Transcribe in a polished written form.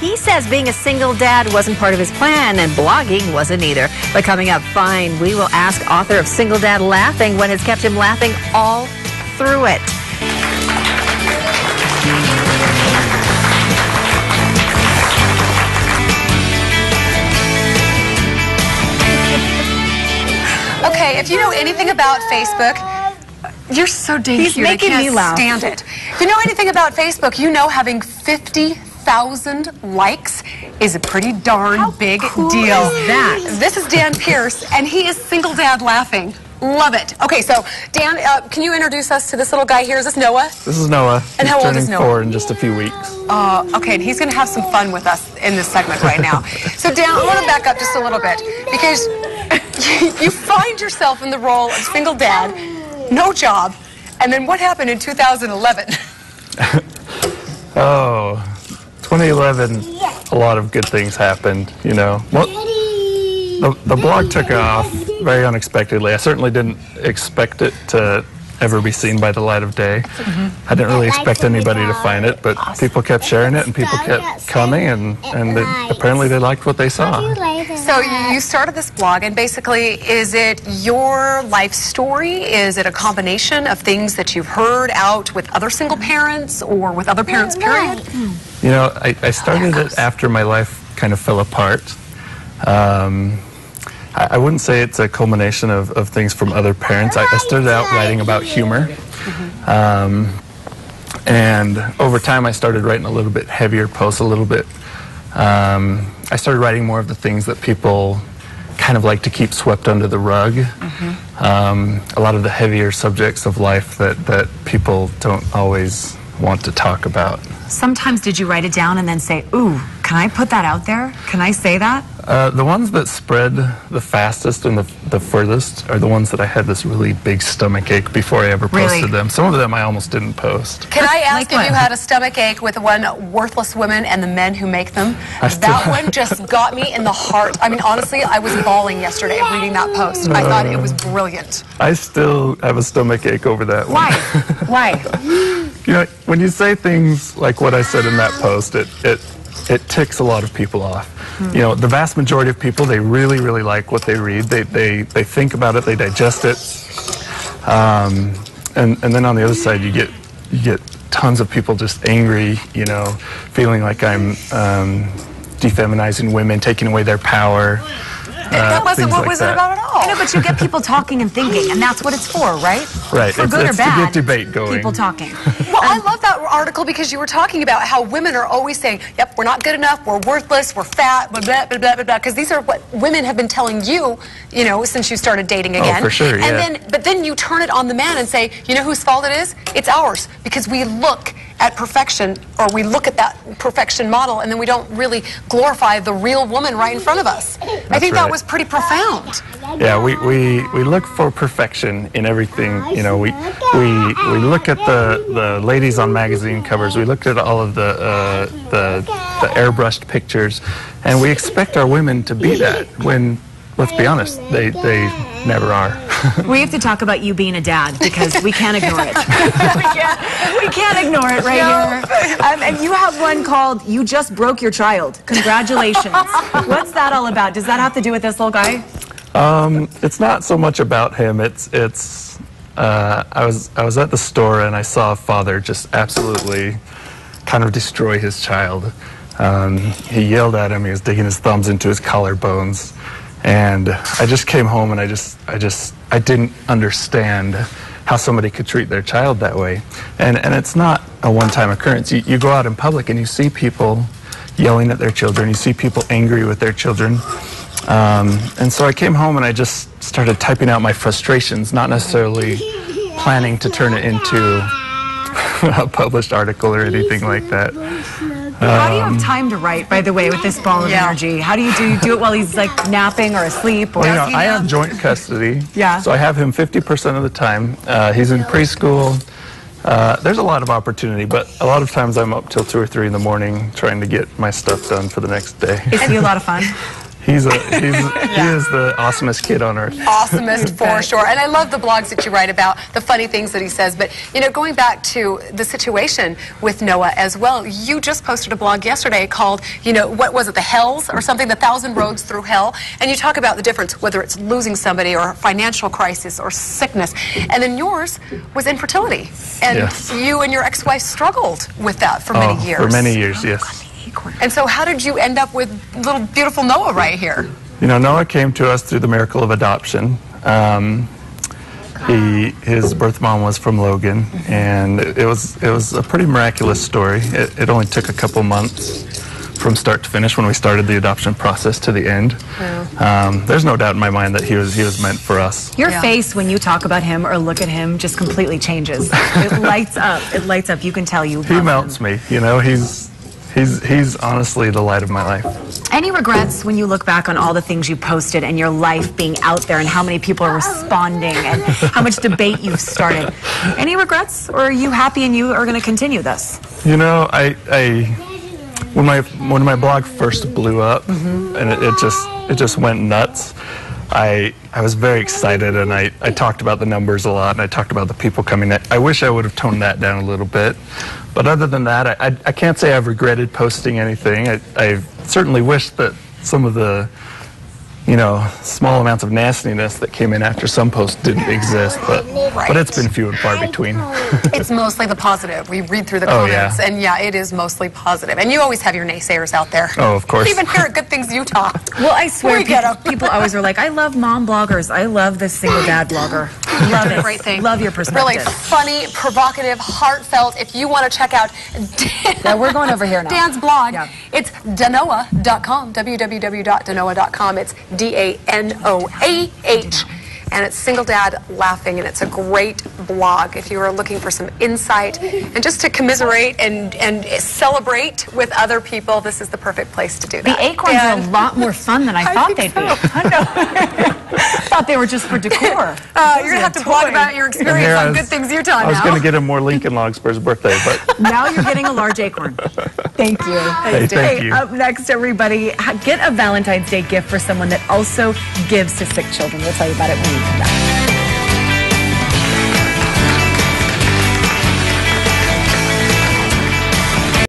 he says being a single dad wasn't part of his plan, and blogging wasn't either. But coming up, fine, we will ask author of Single Dad Laughing what has kept him laughing all through it. Okay, if you know anything about Facebook, you're so dang cute. He's making me laugh. I can't stand it. If you know anything about Facebook, you know having 50,000 likes is a pretty darn big deal. Is that? This is Dan Pearce, and he is Single Dad Laughing. Love it. Okay, so Dan, can you introduce us to this little guy here? Is this Noah? This is Noah. And how old is Noah? He's turning 4 in just a few weeks. Okay, and he's going to have some fun with us in this segment right now. So Dan, I want to back up just a little bit, because you find yourself in the role of single dad, no job, and then what happened in 2011? Oh, 2011, a lot of good things happened, you know. Well, the blog took off very unexpectedly. I certainly didn't expect it to ever be seen by the light of day. I didn't really expect anybody to find it, but people kept sharing it and people kept coming, and apparently they liked what they saw. So you started this blog, and basically, is it your life story? Is it a combination of things that you've heard out with other single parents or with other parents, period? You know, I started it after my life kind of fell apart. I wouldn't say it's a culmination of things from other parents. I started out writing about humor. And over time I started writing a little bit heavier posts, a little bit. I started writing more of the things that people kind of like to keep swept under the rug. A lot of the heavier subjects of life that people don't always want to talk about. Sometimes did you write it down and then say, ooh, can I put that out there? Can I say that? The ones that spread the fastest and the furthest are the ones that I had this really big stomach ache before I ever posted them. Some of them I almost didn't post. Can I ask if you had a stomach ache with one worthless women and the men who make them? That one just got me in the heart. I mean, honestly, I was bawling yesterday reading that post. I thought it was brilliant. I still have a stomach ache over that one. Why? You know, when you say things like what I said in that post, it ticks a lot of people off. You know, the vast majority of people, they really, really like what they read. They think about it, they digest it. And then on the other side, you get tons of people just angry, you know, feeling like I'm defeminizing women, taking away their power. That wasn't what was it about at all. I know, but you get people talking and thinking, and that's what it's for, right? Right. For good or bad, to get debate going. People talking. Well, I love that article because you were talking about how women are always saying, yep, we're not good enough, we're worthless, we're fat, blah, blah, blah, blah, blah, because these are what women have been telling you, you know, since you started dating again. Oh, for sure, yeah. But then you turn it on the man and say, you know whose fault it is? It's ours, because we look at perfection, or we look at that perfection model, and then we don't really glorify the real woman right in front of us. I think that was pretty profound. Yeah, we look for perfection in everything. You know, we look at the ladies on magazine covers. We look at all of the airbrushed pictures, and we expect our women to be that. When, let's be honest, they never are. We have to talk about you being a dad, because we can't ignore it. we can't ignore it right here. And you have one called "You Just Broke Your Child." Congratulations. What's that all about? Does that have to do with this little guy? It's not so much about him. I was at the store and I saw a father just absolutely kind of destroy his child. He yelled at him. He was digging his thumbs into his collarbones. And I just came home and I didn't understand how somebody could treat their child that way. And it's not a one-time occurrence. You go out in public and you see people yelling at their children. You see people angry with their children. And so I came home and I just started typing out my frustrations, not necessarily planning to turn it into a published article or anything like that. How do you have time to write, by the way, with this ball of energy? How do you do it while he's like napping or asleep? Or well, you know, I have joint custody, so I have him 50% of the time. He's in preschool. There's a lot of opportunity, but a lot of times I'm up till 2 or 3 in the morning trying to get my stuff done for the next day. Is he a lot of fun? He is the awesomest kid on earth. Awesomest for sure. And I love the blogs that you write about, the funny things that he says. But, you know, going back to the situation with Noah as well, you just posted a blog yesterday called, you know, what was it, The Hells or something, The 1,000 Roads Through Hell. And you talk about the difference, whether it's losing somebody or financial crisis or sickness. And then yours was infertility. And yes. you and your ex-wife struggled with that for many years. For many years, yes. And so how did you end up with little beautiful Noah right here? You know, Noah came to us through the miracle of adoption. His birth mom was from Logan, and it was a pretty miraculous story. It only took a couple months from start to finish when we started the adoption process to the end. There's no doubt in my mind that he was meant for us. Your face when you talk about him or look at him just completely changes. It lights up. It lights up. You can tell you. He melts me. You know, he's honestly the light of my life. Any regrets when you look back on all the things you posted and your life being out there and how many people are responding and how much debate you've started? Any regrets, or are you happy and you are going to continue this? You know, when my blog first blew up and it just went nuts, I was very excited, and I talked about the numbers a lot, and I talked about the people coming in. I wish I would have toned that down a little bit. But other than that, I can't say I've regretted posting anything. I certainly wish that some of the, you know, small amounts of nastiness that came in after some posts didn't exist, but it's been few and far between. It's mostly the positive. We read through the comments, and yeah, it is mostly positive. And you always have your naysayers out there. Oh, of course. Even here at Good Things Utah. Well, I swear, people always are like, I love mom bloggers. I love this single dad blogger. Love it. Great thing. Love your perspective. Really funny, provocative, heartfelt. If you want to check out Yeah, we're going over here now. Dan's blog, it's danoah.com, www.danoah.com. It's DANOAH, and it's Single Dad Laughing, and it's a great blog if you are looking for some insight and just to commiserate and celebrate with other people. This is the perfect place to do that. The acorns are a lot more fun than I thought they'd be. I know. Thought they were just for decor. You're going to have to blog about your experience on Good Things Utah now. I was going to get him more Lincoln Logs for his birthday, but now you're getting a large acorn. Thank you. Hey, thank you. Up next, everybody, get a Valentine's Day gift for someone that also gives to sick children. We'll tell you about it when we come back.